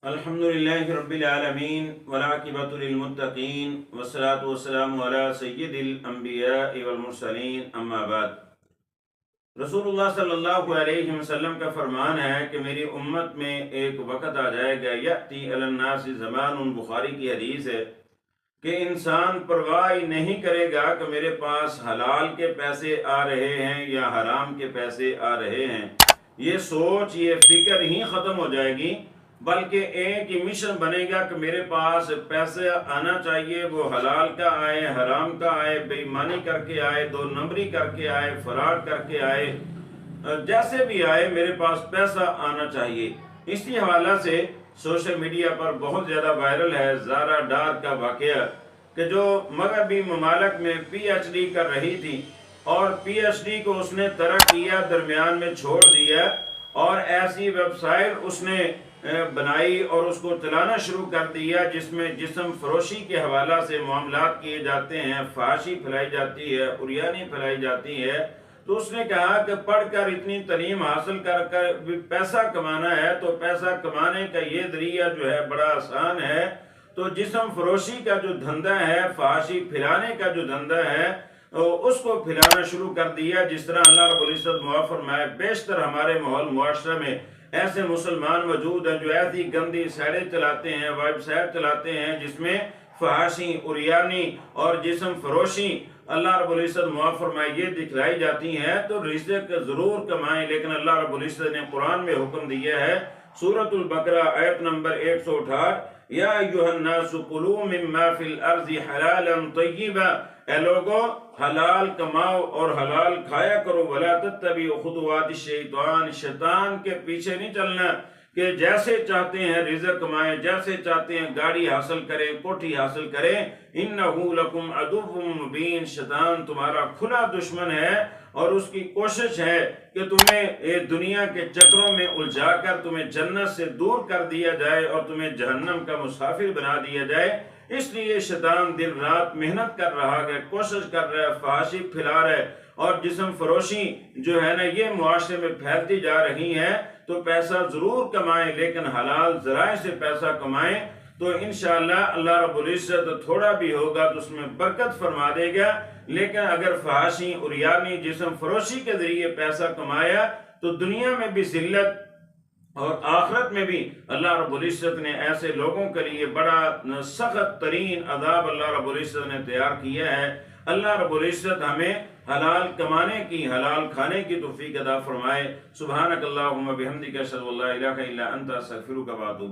الحمدللہ رب العالمین والعاقبۃ للمتقین والصلاۃ والسلام علی سید الانبیاء والمرسلین اما بعد۔ رسول اللہ صلی اللہ علیہ وسلم کا فرمان ہے کہ میری امت میں ایک وقت آ جائے گا، یأتی علی الناس زمان، بخاری کی حدیث ہے، کہ انسان پرواہ نہیں کرے گا کہ میرے پاس حلال کے پیسے آ رہے ہیں یا حرام کے پیسے آ رہے ہیں۔ یہ سوچ، یہ فکر ہی ختم ہو جائے گی، بلکہ ایک ہی مشن بنے گا کہ میرے پاس پیسے آنا چاہیے، وہ حلال کا آئے، حرام کا آئے، بے ایمانی کر کے آئے، دو نمبری کر کے آئے، فراڈ کر کے آئے، جیسے بھی آئے میرے پاس پیسہ آنا چاہیے۔ اسی حوالہ سے سوشل میڈیا پر بہت زیادہ وائرل ہے زارا ڈار کا واقعہ، کہ جو مغربی ممالک میں پی ایچ ڈی کر رہی تھی، اور پی ایچ ڈی کو اس نے ترک کیا، درمیان میں چھوڑ دیا، اور ایسی ویب سائٹ اس نے بنائی اور اس کو چلانا شروع کر دیا جس میں جسم فروشی کے حوالہ سے معاملات کیے جاتے ہیں، فحاشی پھیلائی جاتی ہے، عریانی پھیلائی جاتی ہے۔ تو اس نے کہا کہ پڑھ کر اتنی تعلیم حاصل کر پیسہ کمانا ہے، تو پیسہ کمانے کا یہ ذریعہ جو ہے بڑا آسان ہے، تو جسم فروشی کا جو دھندہ ہے، فحاشی پھیلانے کا جو دھندہ ہے، اس کو پھیلانا شروع کر دیا۔ جس طرح اللہ رب العزت معاف فرمائے، بیشتر ہمارے ماحول معاشرے میں ایسے مسلمان موجود ہیں جو ایسی گندی سائٹیں چلاتے ہیں، ویب سائٹ چلاتے ہیں جس میں فحاشی، عریانی اور جسم فروشی اللہ رب العزت معاف فرمائے یہ دکھلائی جاتی ہیں۔ تو رزق ضرور کمائیں، لیکن اللہ رب العزت نے قرآن میں حکم دیا ہے، سورۃ البقرہ آیت نمبر 168، یا ایھا الناس کلوا مما فی الارض حلالا طیبا، اے لوگو حلال کماؤ اور حلال کھایا کرو، ولا تتبعوا خطوات الشیطان، شیطان کے پیچھے نہیں چلنا کہ جیسے چاہتے ہیں رزق کمائیں، جیسے چاہتے ہیں گاڑی حاصل کریں، کوٹھی حاصل کریں۔ انہ لکم عدو مبین، شیطان تمہارا کھلا دشمن ہے، اور اس کی کوشش ہے کہ تمہیں دنیا کے چکروں میں الجھا کر تمہیں جنت سے دور کر دیا جائے اور تمہیں جہنم کا مسافر بنا دیا جائے۔ اس لیے شیطان دن رات محنت کر رہا ہے، کوشش کر رہا ہے، فحاشی پھیلا رہا ہے، اور جسم فروشی جو ہے نا یہ معاشرے میں پھیلتی جا رہی ہے۔ تو پیسہ ضرور کمائیں، لیکن حلال ذرائع سے پیسہ کمائیں، تو انشاءاللہ اللہ رب العزت تھوڑا بھی ہوگا تو اس میں برکت فرما دے گا۔ لیکن اگر فحاشی، عریانی، جسم فروشی کے ذریعے پیسہ کمایا تو دنیا میں بھی ذلت اور آخرت میں بھی اللہ رب العزت نے ایسے لوگوں کے لیے بڑا سخت ترین عذاب اللہ رب العزت نے تیار کیا ہے۔ اللہ رب العزت ہمیں حلال کمانے کی، حلال کھانے کی توفیق عطا فرمائے۔ سبحانک اللہم بحمدک، اشہد ان لا الہ الا انت، استغفرک و اتوب